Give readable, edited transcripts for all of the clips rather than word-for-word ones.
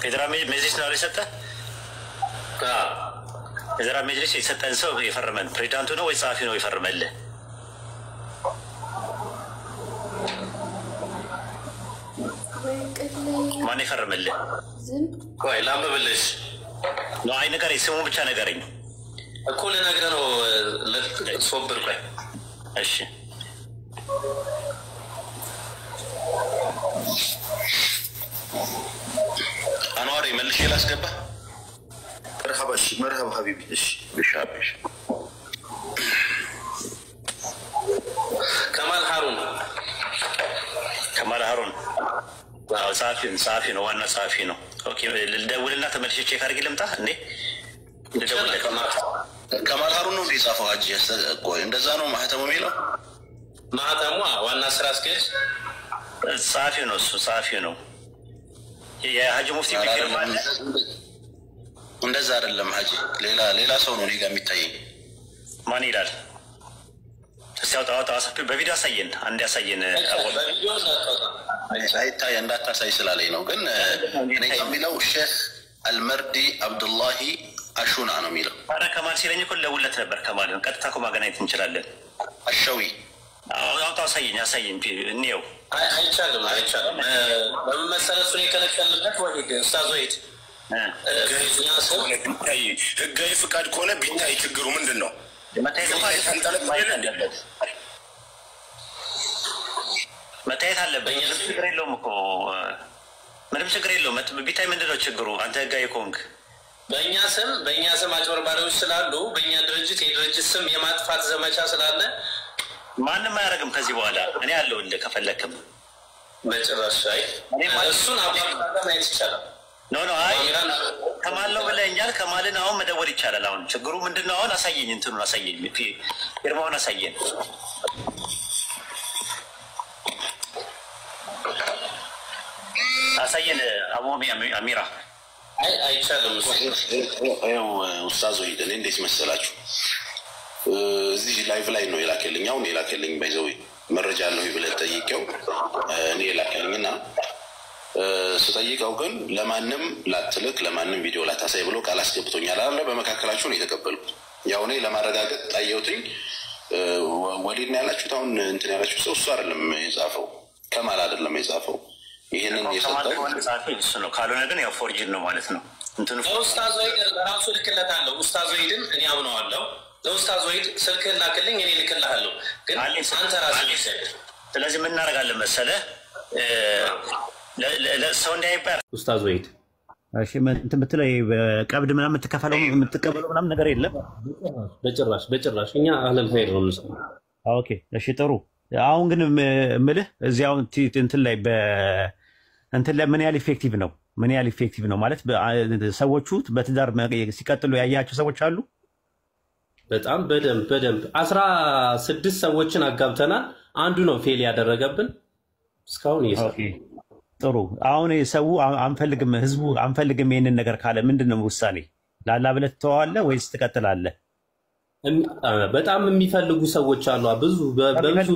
ፌደራል መጅሊስ ነው የሰጠህ? ፌደራል መጅሊስ የሰጠን ሰው የፈረመን ፕሬዚዳንቱ ነው ወይ ጸሐፊ ነው የፈረመልህ? ማን የፈረመልህ? ቆይ ላንብብልሽ። ነው አይ ንገረኝ፣ ስሙን ብቻ ንገረኝ እኮ ልነግርህ ነው። ሶብር ቆይ እሺ አንዋር መልሼ ላስገባ። مرحبا مرحبا حبيبي. ايش بشابش كمال هارون صافي ነው ዋና ጸሐፊ ነው። ኦኬ ልደውልና ተመልሼ ቼክ አድርጌ ልምጣ እንዴ? ልደውልልህ። ከማል ሃሩን ነው የጻፈው ሀጂ። ቆይ እንደዛ ነው ማህተሙ የሚለው? ማህተሙ ዋና ስራ አስኪያጅ ጸሐፊ ነው፣ እሱ ጸሐፊ ነው። የሀጂ ሙፍቲ ፊርማ አለ። እንደዛ አይደለም ሀጂ፣ ሌላ ሰው ነው እኔ ጋር የሚታየኝ። ማን ይላል? እስቲ አውጣ በቪዲዮ አሳየን፣ አንድ ያሳየን። አይታይ እንዳታሳይ ስላለኝ ነው። ግን እኔ የሚለው ሼህ አልመርዲ አብዱላሂ አሹና ነው የሚለው። አረ ከማል ሲለኝ እኮ ልደውልለት ነበር። ከማልን ቀጥታ እኮ ማገናኘት እንችላለን። አሸዊ አውጣ አሳየኝ እንየው። አይቻልም በምን መሰለህ እሱን የከለከልንበት ወሂድ ኡስታዝ ወሂድ ህጋዊ ፍቃድ ከሆነ ቢታይ ችግሩ ምንድን ነው? መታየት አለበት። ችግር የለውም እኮ ምንም ችግር የለውም። ቢታይ ምንድን ነው ችግሩ? አንተ ህጋዊ ከሆንክ በእኛ ስም አጭበርባሪዎች ስላሉ በእኛ ድርጅት የድርጅት ስም የማጥፋት ዘመቻ ስላለ ማንም አያደርግም ከዚህ በኋላ። እኔ አለሁልህ ከፈለክም። በጭራሽ እሱን አባባላ ማየት ይቻላል። ኖ አይ ከማል ነው ብለኸኛል። ከማልን አሁን መደወል ይቻላል። አሁን ችግሩ ምንድን ነው? አሁን አሳየኝ፣ እንትኑን አሳየኝ፣ ፊርማውን አሳየን። አሳየን አቡ አሚራ። አይቻልም። ኡስታዝ ወሂድ እኔ እንዴት መሰላችሁ እዚህ ላይቭ ላይ ነው የላከልኝ። አሁን የላከልኝ ባይዘው መረጃ አለው ብለህ ጠይቀው እኔ የላከልኝና ስጠይቀው ግን ለማንም ላትልክ ለማንም ቪዲዮ ላታሳይ ብሎ ቃል አስገብቶኛል አለ። በመካከላችሁ ነው የተቀበልኩት። ያው እኔ ለማረጋገጥ ጠየውትኝ ወሊድ ነው ያላችሁት። አሁን እንትን ያላችሁ ሰው እሱ አይደለም የጻፈው፣ ከማል አይደለም የጻፈው። ይሄንን የሰጠው እሱ ነው። ካልሆነ ግን ያው ፎርጅን ነው ማለት ነው። እንትኑ ኡስታዝ ወሂድ ራሱ ልክለታለሁ። ኡስታዝ ወሂድን እኔ አምነዋለሁ። ለኡስታዝ ወሂድ ስልክህን ላክልኝ፣ እኔ ልክልሃለሁ። ግን አንተ ራስህ ይሰጥ። ስለዚህ ምን እናደርጋለን መሰለህ ለሰው እንዳይባል ኡስታዝ ወሂድ እሺ እንትን ብትለው በቀብድ ምናምን የምትቀበለው ምናምን ነገር የለም በጭራሽ። እኛ አህለል ኸይር ነው የምንሰራው። ኦኬ እሺ ጥሩ። አሁን ግን እምልህ እዚያው እንትን ላይ ምን ያህል ኢፌክቲቭ ነው? ምን ያህል ኢፌክቲቭ ነው ማለት ሰዎቹ በትዳር ሲቀጥሉ ያያቸው ሰዎች አሉ? በጣም በደንብ 16 ሰዎችን አጋብተናል። አንዱ ነው ፌል ያደረገብን እስካሁን ይሰራ። ጥሩ። አሁን ሰው አንፈልግም፣ ህዝቡ አንፈልግም ይሄንን ነገር ካለ ምንድነው ውሳኔ? ላላ ብለህ ትተዋለህ ወይስ ትቀጥላለህ? በጣም የሚፈልጉ ሰዎች አሉ። በብዙ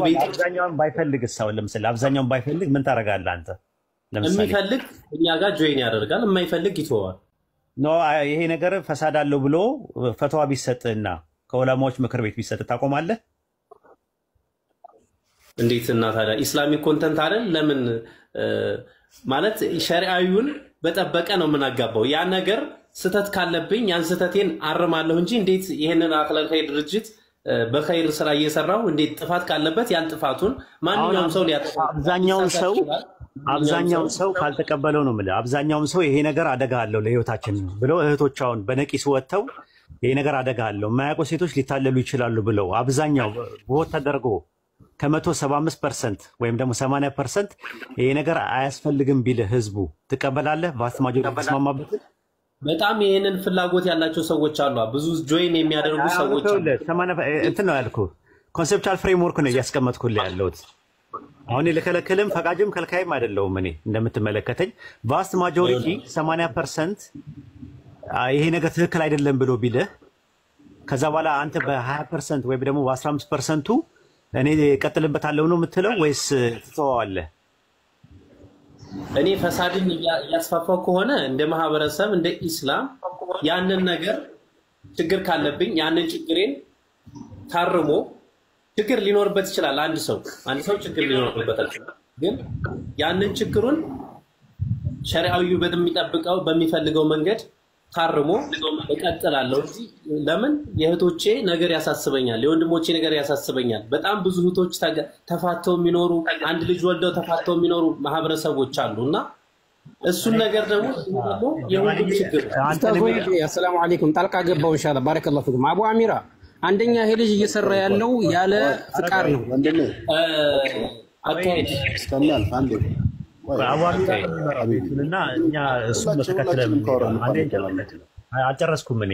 ቤት አብዛኛውን ባይፈልግ ሰው ለምሳሌ አብዛኛውን ባይፈልግ ምን ታደርጋለህ አንተ? ለምሳሌ የሚፈልግ እኛ ጋር ጆይን ያደርጋል፣ የማይፈልግ ይተዋል። ኖ ይሄ ነገር ፈሳድ አለው ብሎ ፈትዋ ቢሰጥና ከዑለማዎች ምክር ቤት ቢሰጥ ታቆማለህ? እንዴት እና ታዲያ ኢስላሚክ ኮንተንት አይደል? ለምን ማለት ሸሪዓዊውን በጠበቀ ነው የምናጋባው። ያ ነገር ስተት ካለብኝ ያን ስተቴን አርማለሁ እንጂ እንዴት ይሄንን አክለል ኸይር ድርጅት በኸይር ስራ እየሰራው እንዴት ጥፋት ካለበት ያን ጥፋቱን ማንኛውም ሰው ሊያጠፋ አብዛኛው ሰው ካልተቀበለው ነው የምልህ። አብዛኛውም ሰው ይሄ ነገር አደጋ አለው ለህይወታችን ብለው እህቶቻውን በነቂስ ወጥተው ይሄ ነገር አደጋ አለው የማያውቁ ሴቶች ሊታለሉ ይችላሉ ብለው አብዛኛው ቦት ተደርጎ ከ175% ወይም ደግሞ 80% ይሄ ነገር አያስፈልግም ቢልህ ህዝቡ ትቀበላለህ? ቫስት ማጆሪቲ ተስማማበት? በጣም ይሄንን ፍላጎት ያላቸው ሰዎች አሉ። ብዙ ጆይን የሚያደርጉ ሰዎች አሉ። እንትን ነው ያልኩህ፣ ኮንሴፕቹዋል ፍሬምወርክ ነው እያስቀመጥኩልህ ያለሁት። አሁን ለከለከለም ፈቃጅም ከልካይም አይደለሁም። እኔ እንደምትመለከተኝ ቫስት ማጆሪቲ 80% ይሄ ነገር ትክክል አይደለም ብሎ ቢልህ ከዛ በኋላ አንተ በ20% ወይም ደግሞ በ15%ቱ እኔ ቀጥልበታለሁ ነው የምትለው ወይስ ትተዋዋለህ? እኔ ፈሳድን ያስፋፋው ከሆነ እንደ ማህበረሰብ እንደ ኢስላም ያንን ነገር ችግር ካለብኝ ያንን ችግሬን ታርሞ ችግር ሊኖርበት ይችላል። አንድ ሰው ችግር ሊኖርበት ይችላል። ግን ያንን ችግሩን ሸሪዓዊው በሚጠብቀው በሚፈልገው መንገድ ታርሞ እቀጥላለሁ እንጂ ለምን የእህቶቼ ነገር ያሳስበኛል፣ የወንድሞቼ ነገር ያሳስበኛል። በጣም ብዙ እህቶች ተፋተው የሚኖሩ አንድ ልጅ ወልደው ተፋተው የሚኖሩ ማህበረሰቦች አሉና እሱን ነገር ደግሞ የሁሉም ችግር አሰላሙ አለይኩም ጣልቃ ገባው ኢንሻአላህ ባረከላሁ ፊኩም አቡ አሚራ አንደኛ ይሄ ልጅ እየሰራ ያለው ያለ ፍቃድ ነው አካሄድ እስከሚያልፍ አንዴ አዋሚራና እኛ እሱ ተከትለን አልጨረስኩም እኔ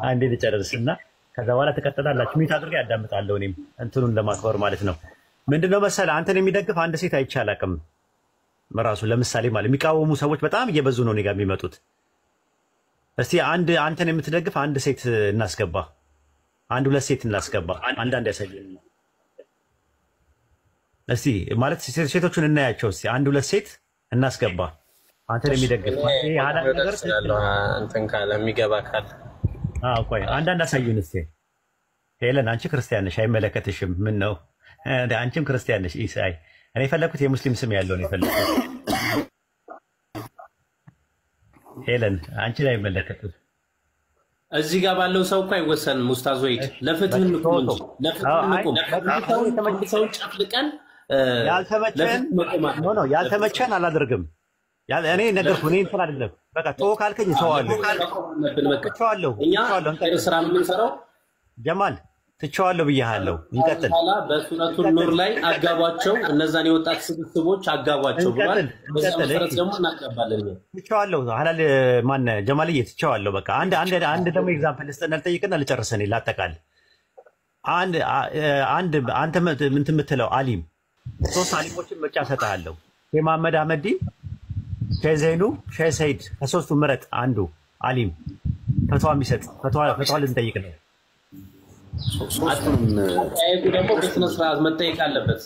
አንዴ ልጨርስና ከዛ በኋላ ተከተላላችሁ ሚት አድርጌ ያዳምጣለሁ እኔም እንትኑን ለማክበር ማለት ነው። ምንድነው መሰለህ አንተን የሚደግፍ አንድ ሴት አይቻላቅም መራሱ ለምሳሌ ማለት የሚቃወሙ ሰዎች በጣም እየበዙ ነው እኔ ጋር የሚመጡት። እስቲ አንተን የምትደግፍ አንድ ሴት እናስገባ፣ አንድ ሁለት ሴት እናስገባ፣ አንዳንድ ያሳየን እስቲ ማለት ሴቶቹን እናያቸው። እስቲ አንድ ሁለት ሴት እናስገባ አንተን የሚደግፍ ያላ ነገር እንትን ካለ የሚገባ ካለ ቆይ አንዳንድ አሳዩን እስቲ። ሄለን አንቺ ክርስቲያን ነሽ አይመለከትሽም። ምን ነው አንቺም ክርስቲያን ነሽ ኢሳይ። እኔ የፈለኩት የሙስሊም ስም ያለው ነው የፈለኩት። ሄለን አንቺ ላይ አይመለከትም። እዚህ ጋር ባለው ሰው እኮ አይወሰንም ኡስታዝ ወይድ ለፍትህ እንቁም እንጂ ለፍትህ ሰው ጨፍልቀን ያልተመቸን አላደርግም። እኔ ነገርኩ እኔ እንትን አይደለም በቃ ተው ካልከኝ ተዋለሁ። እኛ ስራ የምንሰራው ጀማል ትቼዋለሁ ብያለሁ። እንቀጥል። በሱረቱ ኑር ላይ አጋቧቸው እነዛን የወጣት ስብስቦች አጋቧቸው ብሏል። በዛ መሰረት ደግሞ እናጋባለን። ትቼዋለሁ ሐላል ማን ጀማልዬ ትቼዋለሁ። በቃ አንድ ደግሞ ኤግዛምፕል ልስጥና ልጠይቅና ልጨርስ እኔ ላጠቃል። አንድ አንተ ምን የምትለው አሊም ሶስት አሊሞችን ምርጫ ሰጥሃለሁ። የመሐመድ አህመዲን፣ ሼህ ዘይኑ፣ ሼህ ሰይድ ከሶስቱ ምረጥ አንዱ አሊም ፈትዋ የሚሰጥ ፈትዋ ልንጠይቅ ነው። ደግሞ በስነ ስርዓት መጠየቅ አለበት።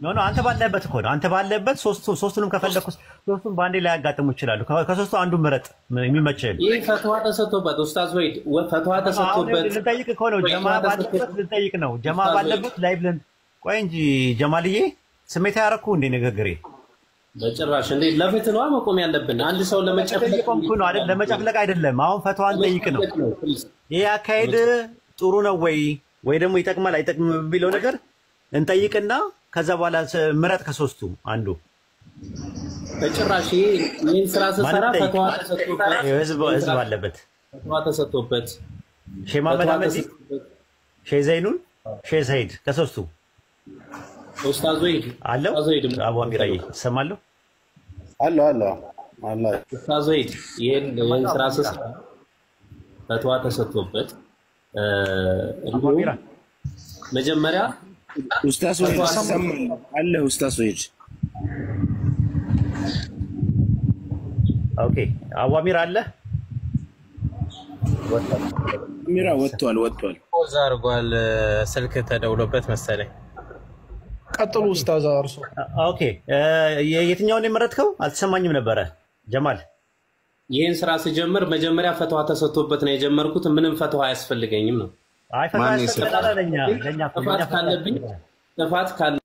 ኖ አንተ ባለበት እኮ ነው። አንተ ባለበት ሶስቱንም ከፈለኩ ሶስቱን ባንዴ ላይ ያጋጥሙ ይችላሉ። ከሶስቱ አንዱ ምረጥ የሚመቸን። ይሄ ፈትዋ ተሰጥቶበት ኡስታዝ ወይድ ፈትዋ ተሰጥቶበት ልንጠይቅ እኮ ነው። ጀማ ባለበት ልንጠይቅ ነው። ጀማ ባለበት ላይ ብለን ቆይ እንጂ ጀማልዬ ስሜት ያረኩ እንደ ንግግሬ በጭራሽ እንዴ ለፍትህ ነው መቆም ያለብን። አንድ ሰው ለመጨፍለቅ ነው አይደል? ለመጨፍለቅ አይደለም። አሁን ፈትዋን ጠይቅ ነው። ይሄ አካሄድ ጥሩ ነው ወይ ደግሞ ይጠቅማል አይጠቅምም ቢለው ነገር እንጠይቅና ከዛ በኋላ ምረጥ ከሶስቱ አንዱ። በጭራሽ ይሄን ስራ ሰራ ፈትዋ ተሰጥቶበት ህዝብ አለበት ፈትዋ ተሰጥቶበት ሼህ መሐመድ አህመድ፣ ሼህ ዘይኑን፣ ሼህ ሰይድ ከሶስቱ ኡስታዝ ወይድ አለው። አቡ አሚራዬ ሰማለሁ አለ ኡስታዝ ወይድ ይሄን ስራ ሰራ ፈትዋ ተሰጥቶበት መጀመሪያ ኡስታዝ ወይድ አለ ኡስታዝ ወይድ ኦኬ አዋሚር አለ ሚራ ወጥቷል ፖዝ አድርጓል። ስልክ ተደውሎበት መሰለኝ። ቀጥሉ ኡስታዝ አርሶ። ኦኬ የትኛውን የመረጥከው አልተሰማኝም ነበረ ጀማል። ይሄን ስራ ስጀምር መጀመሪያ ፈትዋ ተሰጥቶበት ነው የጀመርኩት። ምንም ፈትዋ አያስፈልገኝም ነው። አይ ፈትዋ ያስፈልጋል ለኛ ጥፋት ካለብኝ ጥፋት ካለ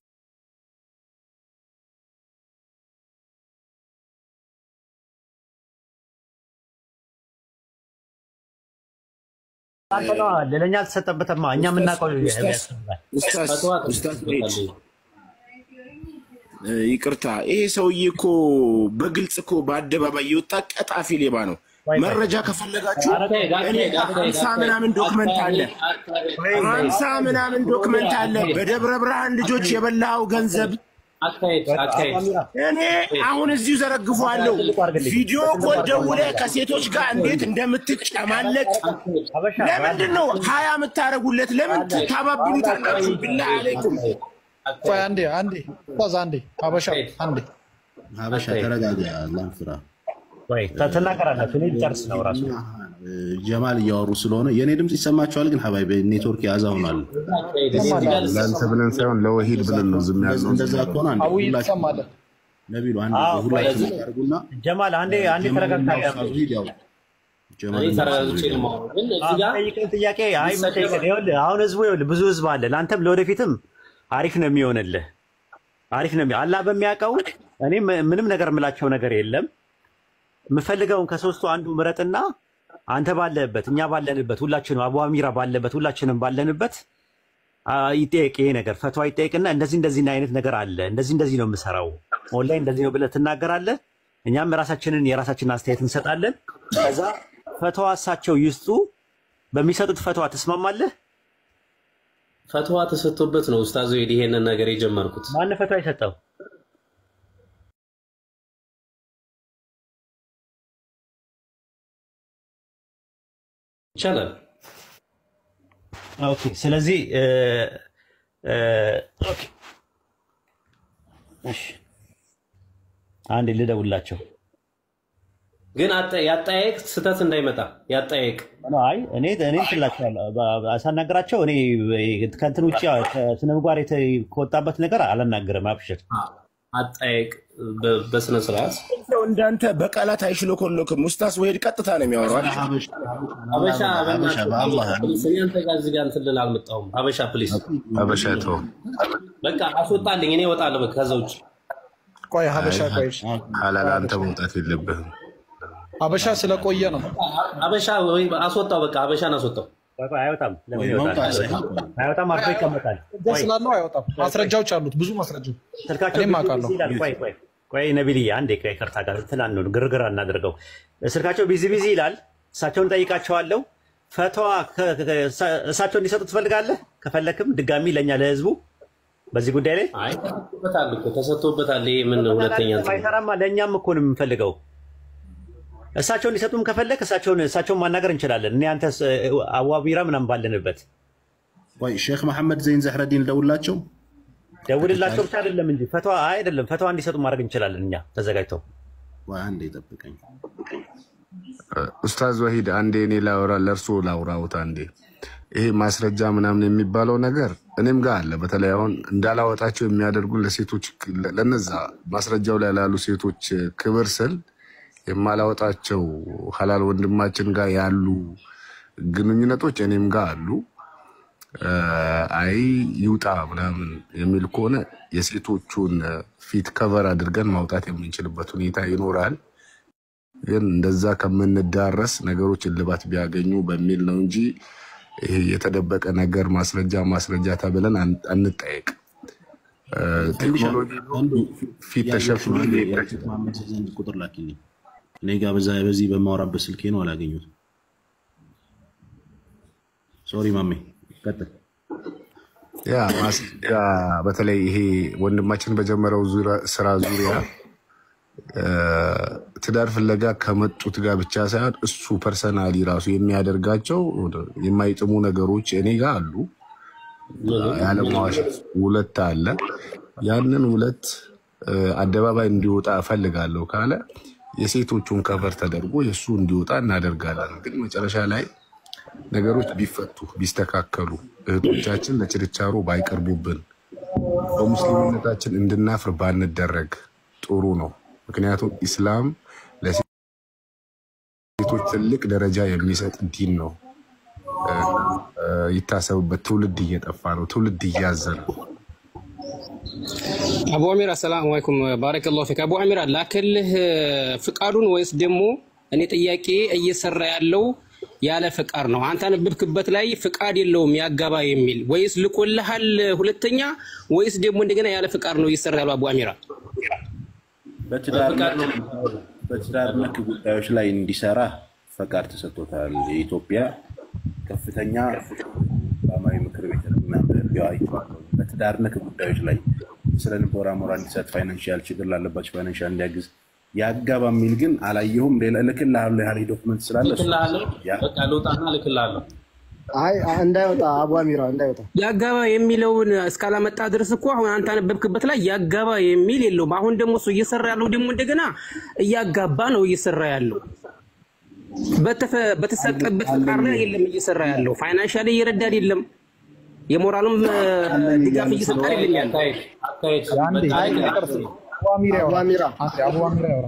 ለኛ አልተሰጠበትማ። እኛ የምናውቀው ኡስታዝ ይቅርታ፣ ይሄ ሰውዬ እኮ በግልጽ እኮ በአደባባይ የወጣ ቀጣፊ ሌባ ነው። መረጃ ከፈለጋችሁ ሀምሳ ምናምን ዶክመንት አለ በደብረ ብርሃን ልጆች የበላው ገንዘብ እኔ አሁን እዚሁ ዘረግፈዋለሁ። ቪዲዮ ኮል ደውለህ ከሴቶች ጋር እንዴት እንደምትጨማለቅ ለምንድን ነው 20 የምታረጉለት? ለምን ታባብሉታላችሁ? ቢላህ አለይኩም ቆይ አንዴ ሀበሻ ተረጋጋ። አላህን ፍራ። ወይ ተናገራላችሁ። እኔ ልጨርስ ነው ራሱ ጀማል እያወሩ ስለሆነ የእኔ ድምፅ ይሰማችኋል። ግን ሀባይ ኔትወርክ ያዛ ሆኗል። ለአንተ ብለን ሳይሆን ለወሂድ ብለን ነው ዝም ያልነው። እንደዛ ከሆነ ይሰማል። ነቢሉ አንዴ ሁላችሁም ታርጉና ጀማል አንዴ ተረጋግተህ ጥያቄ አይ መጠየቅ ይኸውልህ አሁን ህዝቡ ይኸውልህ ብዙ ህዝብ አለ ለአንተም ለወደፊትም አሪፍ ነው የሚሆንልህ አሪፍ ነው አላህ በሚያውቀው እኔ ምንም ነገር የምላቸው ነገር የለም የምፈልገውን ከሶስቱ አንዱ ምረጥና አንተ ባለበት እኛ ባለንበት ሁላችንም አቡ አሚራ ባለበት ሁላችንም ባለንበት ይጠየቅ ይሄ ነገር ፈትዋ ይጠየቅና እንደዚህ አይነት ነገር አለ እንደዚህ ነው የምሰራው ኦንላይን እንደዚህ ነው ብለህ ትናገራለህ እኛም የራሳችንን አስተያየት እንሰጣለን ከዛ ፈትዋ እሳቸው ይስጡ በሚሰጡት ፈትዋ ትስማማለህ ፈትዋ ተሰጥቶበት ነው ኡስታዝ ወይድ ይሄንን ነገር የጀመርኩት ማን ፈትዋ ይሰጣው ይቻላል ኦኬ ስለዚህ ኦኬ እሺ አንዴ ልደውላቸው ግን ያጣየቅ ስተት እንዳይመጣ ያጣየቅ አይ እኔ ትላቸዋለሁ አሳናግራቸው እኔ ከእንትን ውጪ ከስነ ምግባር የተቆጣበት ነገር አላናገርም አብሽር አጣየቅ በስነ ስርዓት እንዳንተ በቃላት አይሽሎኮሎክም ኡስታዝ ወይድ ቀጥታ ነው የሚያወራው ሀበሻ በእናንተ ጋር እዚህ ጋር እንትን ልል አልመጣሁም ሀበሻ ፕሊስ ሀበሻ ተው በቃ አስወጣልኝ እኔ እወጣለሁ ከዛ ውጭ ቆይ ሀበሻ ቆይ ሐላል አንተ መውጣት የለብህም ሀበሻ ስለቆየ ነው ሀበሻ ወይ አስወጣው በቃ ሀበሻን አስወጣው አይወጣም ለምን ይወጣል አይወጣም አርፎ ይቀመጣል ስላለው አይወጣም ማስረጃዎች አሉት ብዙ ማስረጃዎች ስልካቸው ቆይ ነብይ አንዴ ከርታ ጋር ትላን ነው ግርግር እናደርገው ስልካቸው ቢዚ ይላል እሳቸውን ጠይቃቸዋለሁ ፈትዋ እሳቸው እንዲሰጡ ትፈልጋለህ ከፈለክም ድጋሚ ለኛ ለህዝቡ በዚህ ጉዳይ ላይ አይ ተሰጥቶበታል ይሄ ምን ሁለተኛ አይሰራማ ለኛም እኮ ነው የምንፈልገው እሳቸውን እንዲሰጡም ከፈለክ እሳቸውን ማናገር እንችላለን እኔ አንተ አቡ አሚራ ምናምን ባለንበት ወይ ሼክ መሐመድ ዘይን ዘህረዲን ደውላቸው ብቻ አይደለም እንጂ ፈትዋ እንዲሰጡ ማድረግ እንችላለን እኛ ተዘጋጅተው ወይ አንዴ ጠብቀኝ ኡስታዝ ወሂድ አንዴ እኔ ለእርሱ ላውራውት አንዴ ይሄ ማስረጃ ምናምን የሚባለው ነገር እኔም ጋር አለ በተለይ አሁን እንዳላወጣቸው የሚያደርጉን ለሴቶች ለነዛ ማስረጃው ላይ ላሉ ሴቶች ክብር ስል የማላወጣቸው ሐላል ወንድማችን ጋር ያሉ ግንኙነቶች እኔም ጋር አሉ አይ ይውጣ ምናምን የሚል ከሆነ የሴቶቹን ፊት ከቨር አድርገን ማውጣት የምንችልበት ሁኔታ ይኖራል ግን እንደዛ ከምንዳረስ ነገሮች እልባት ቢያገኙ በሚል ነው እንጂ ይሄ የተደበቀ ነገር ማስረጃ ተብለን አንጠየቅ ቴክኖሎጂ ፊት ተሸፍኖ ቁጥር ላኪልኝ እኔ ጋር በዚህ በማወራበት ስልኬ ነው አላገኙትም ሶሪ ማሜ ቀጥል ያ ማስረጃ በተለይ ይሄ ወንድማችን በጀመረው ስራ ዙሪያ ትዳር ፍለጋ ከመጡት ጋር ብቻ ሳይሆን እሱ ፐርሰናሊ ራሱ የሚያደርጋቸው የማይጥሙ ነገሮች እኔ ጋር አሉ ያለማዋሸት ውለት አለ ያንን ውለት አደባባይ እንዲወጣ እፈልጋለሁ ካለ የሴቶቹን ከቨር ተደርጎ የሱ እንዲወጣ እናደርጋለን ግን መጨረሻ ላይ ነገሮች ቢፈቱ ቢስተካከሉ እህቶቻችን ለችርቻሮ ባይቀርቡብን በሙስሊምነታችን እንድናፍር ባንደረግ ጥሩ ነው ምክንያቱም ኢስላም ለሴቶች ትልቅ ደረጃ የሚሰጥ ዲን ነው ይታሰብበት ትውልድ እየጠፋ ነው ትውልድ እያዘነ አቡ አሚራ ሰላም አለይኩም ባረከላሁ ፊክ አቡ አሚራ ላከልህ ፍቃዱን ወይስ ደግሞ እኔ ጥያቄ እየሰራ ያለው ያለ ፍቃድ ነው አንተ አንብብክበት ላይ ፍቃድ የለውም ያጋባ የሚል ወይስ ልቆልሃል ሁለተኛ ወይስ ደግሞ እንደገና ያለ ፍቃድ ነው እየሰራ ያለው አቡ አሚራ በትዳር ነክ ጉዳዮች ላይ እንዲሰራ ፈቃድ ተሰጥቶታል የኢትዮጵያ ከፍተኛ ሰላማዊ ምክር ቤት በትዳር ነክ ጉዳዮች ላይ ስለ ንቦራ ሞራ እንዲሰጥ ፋይናንሻል ችግር ላለባቸው ፋይናንሻል እንዲያግዝ ያጋባ የሚል ግን አላየሁም ሌላ ልክልሃለሁ ያለ ዶክመንት ስላለ በቃ ልውጣና ልክልሃለሁ አይ እንዳይወጣ አቡ አሚራ እንዳይወጣ ያጋባ የሚለውን እስካላመጣ ድረስ እኮ አሁን አንተ አንብብክበት ላይ ያጋባ የሚል የለውም አሁን ደግሞ እሱ እየሰራ ያለው ደግሞ እንደገና እያጋባ ነው እየሰራ ያለው በተሰጠበት ፍቃድ ላይ የለም እየሰራ ያለው ፋይናንሻሊ እየረዳ አይደለም የሞራሉም ድጋፍ እየሰጠ አይደለም አቡ አሚራ ያወራ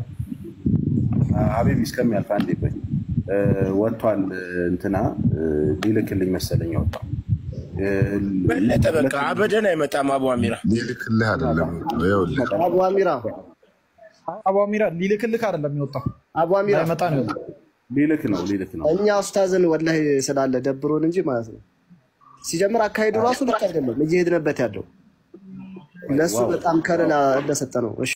ሀቢብ እስከሚያልፍ አንዴ ቆይ ወጥቷል እንትና ሊልክልኝ መሰለኝ ወጣው በለጠ በቃ አበደን አይመጣም አቡ አሚራ ሊልክልህ አይደለም አቡ አሚራ ሊልክልህ አይደለም የሚወጣው አቡ አሚራ አይመጣ ነው ሊልክ ነው እኛ ኡስታዝን ወላሂ ስላለ ደብሮን እንጂ ማለት ነው ሲጀምር አካሄዱ ራሱ ልክ አይደለም እየሄድንበት ያለው ለሱ በጣም ከለላ እንደሰጠ ነው እሺ